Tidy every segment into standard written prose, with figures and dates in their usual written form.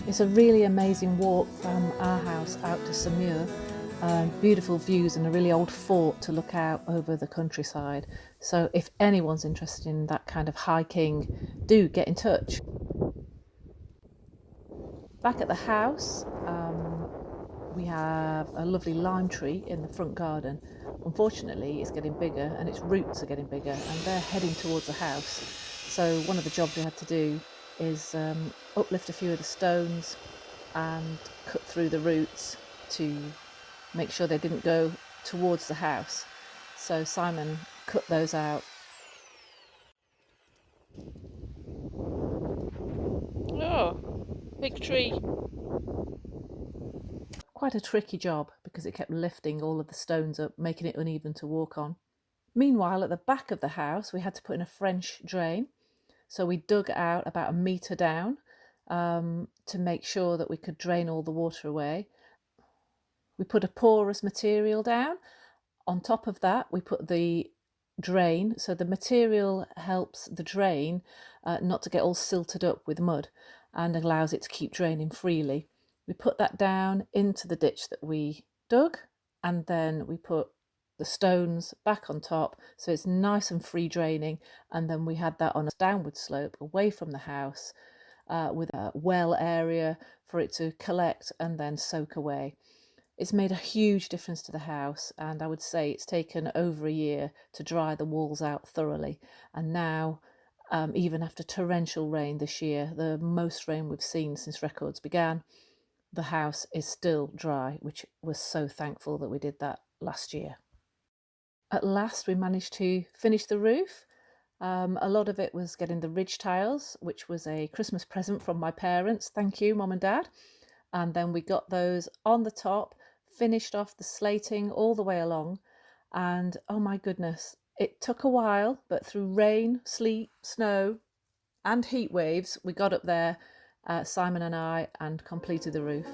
It's a really amazing walk from our house out to Saumur. Beautiful views and a really old fort to look out over the countryside. So if anyone's interested in that kind of hiking, do get in touch. Back at the house, we have a lovely lime tree in the front garden. Unfortunately, it's getting bigger and its roots are getting bigger and they're heading towards the house. So one of the jobs we had to do is uplift a few of the stones and cut through the roots to make sure they didn't go towards the house. So Simon cut those out. Oh, big tree. Quite a tricky job because it kept lifting all of the stones up, making it uneven to walk on. Meanwhile, at the back of the house, we had to put in a French drain. So we dug out about 1 metre down to make sure that we could drain all the water away. We put a porous material down. On top of that, we put the drain. So the material helps the drain not to get all silted up with mud and allows it to keep draining freely. We put that down into the ditch that we dug, and then we put the stones back on top so it's nice and free draining, and then we had that on a downward slope away from the house with a well area for it to collect and then soak away. It's made a huge difference to the house, and I would say it's taken over a year to dry the walls out thoroughly. And now, even after torrential rain this year, the most rain we've seen since records began, the house is still dry, which we're so thankful that we did that last year. At last, we managed to finish the roof. A lot of it was getting the ridge tiles, which was a Christmas present from my parents. Thank you, Mum and Dad. And then we got those on the top, finished off the slating all the way along. And oh my goodness, it took a while, but through rain, sleet, snow, and heat waves, we got up there, Simon and I, and completed the roof.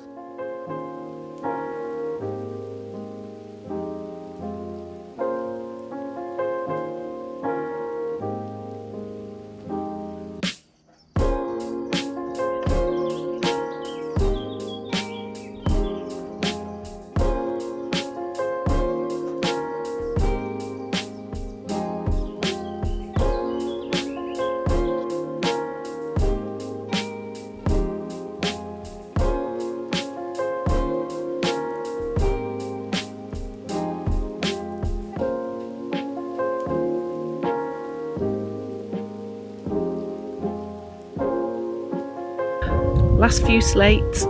Last few slates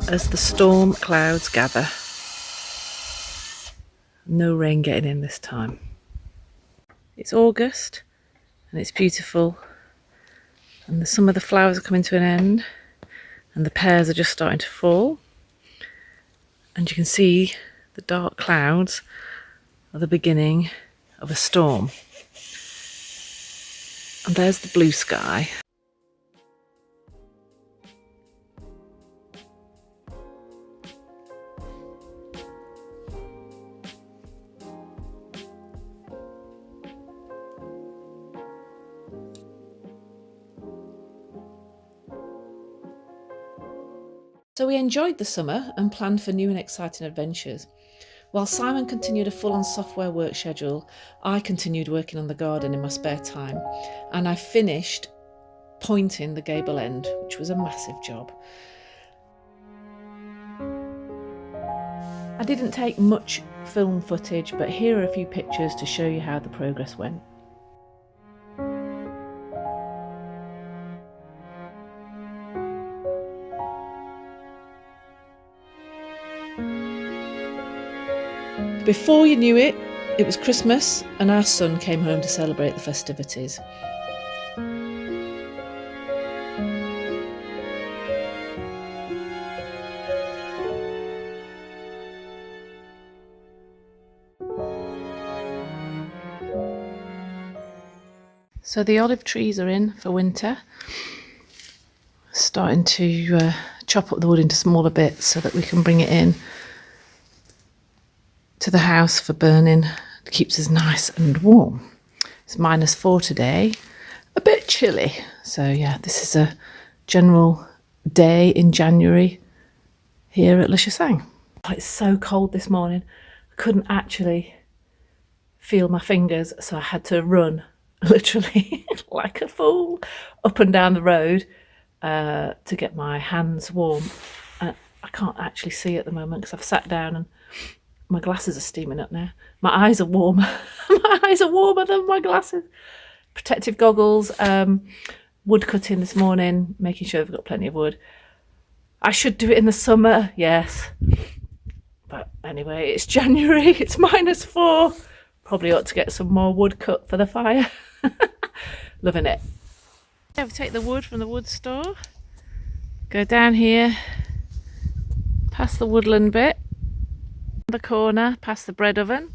as the storm clouds gather. No rain getting in this time. It's August and it's beautiful, and some of the flowers are coming to an end and the pears are just starting to fall, and you can see the dark clouds are the beginning of a storm. And there's the blue sky. So we enjoyed the summer and planned for new and exciting adventures. While Simon continued a full-on software work schedule, I continued working on the garden in my spare time, and I finished pointing the gable end, which was a massive job. I didn't take much film footage, but here are a few pictures to show you how the progress went. Before you knew it, it was Christmas and our son came home to celebrate the festivities. So the olive trees are in for winter. Starting to chop up the wood into smaller bits so that we can bring it in to the house for burning. It keeps us nice and warm. It's -4 today, a bit chilly. So yeah, this is a general day in January here at Le Chassaing. Oh, it's so cold this morning. I couldn't actually feel my fingers, so I had to run literally like a fool up and down the road to get my hands warm. I can't actually see at the moment because I've sat down and my glasses are steaming up now. My eyes are warm. My eyes are warmer than my glasses. Protective goggles, wood cutting this morning, making sure I've got plenty of wood. I should do it in the summer, yes. But anyway, it's January, it's -4. Probably ought to get some more wood cut for the fire. Loving it. Yeah, we take the wood from the wood store, go down here, past the woodland bit, the corner, past the bread oven,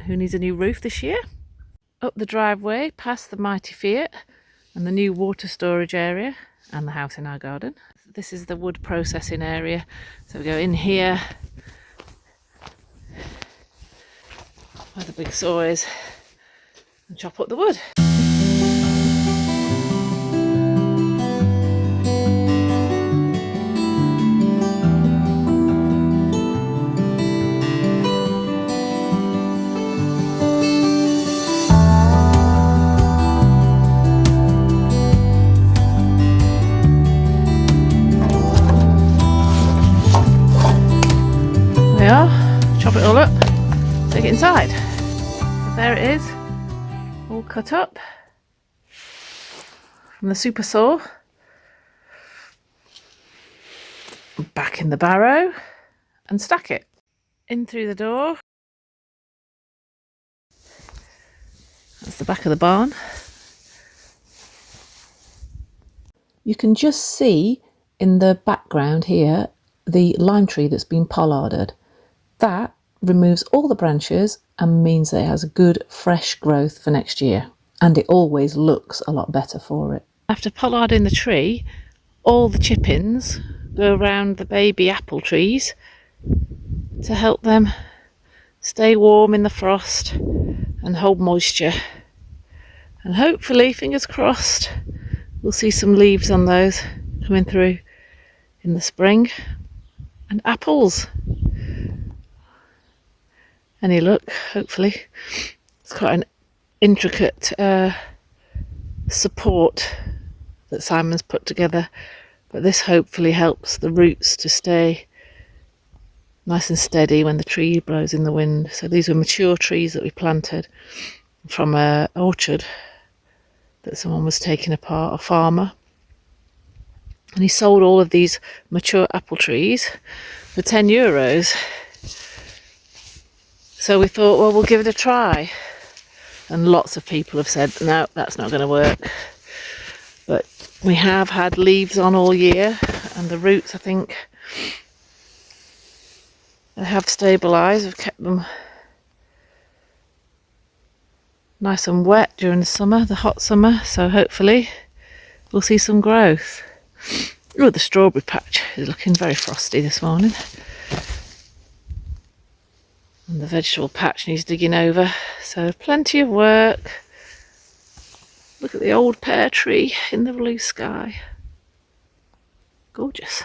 who needs a new roof this year, up the driveway, past the mighty Fiat and the new water storage area and the house in our garden. This is the wood processing area. So we go in here where the big saw is and chop up the wood. There we are, chop it all up, take it inside. So there it is, all cut up from the super saw. Back in the barrow and stack it. In through the door. That's the back of the barn. You can just see in the background here the lime tree that's been pollarded. That removes all the branches and means that it has a good fresh growth for next year, and it always looks a lot better for it. After pollarding the tree, all the chippings go around the baby apple trees to help them stay warm in the frost and hold moisture, and hopefully, fingers crossed, we'll see some leaves on those coming through in the spring, and apples. Any luck, hopefully. It's quite an intricate support that Simon's put together, but this hopefully helps the roots to stay nice and steady when the tree blows in the wind. So these were mature trees that we planted from an orchard that someone was taking apart, a farmer, and he sold all of these mature apple trees for €10. So we thought, well, we'll give it a try. And lots of people have said, no, that's not going to work. But we have had leaves on all year, and the roots, I think, they have stabilised. We've kept them nice and wet during the summer, the hot summer. So hopefully we'll see some growth. Oh, the strawberry patch is looking very frosty this morning. And the vegetable patch needs digging over, so plenty of work. Look at the old pear tree in the blue sky. Gorgeous.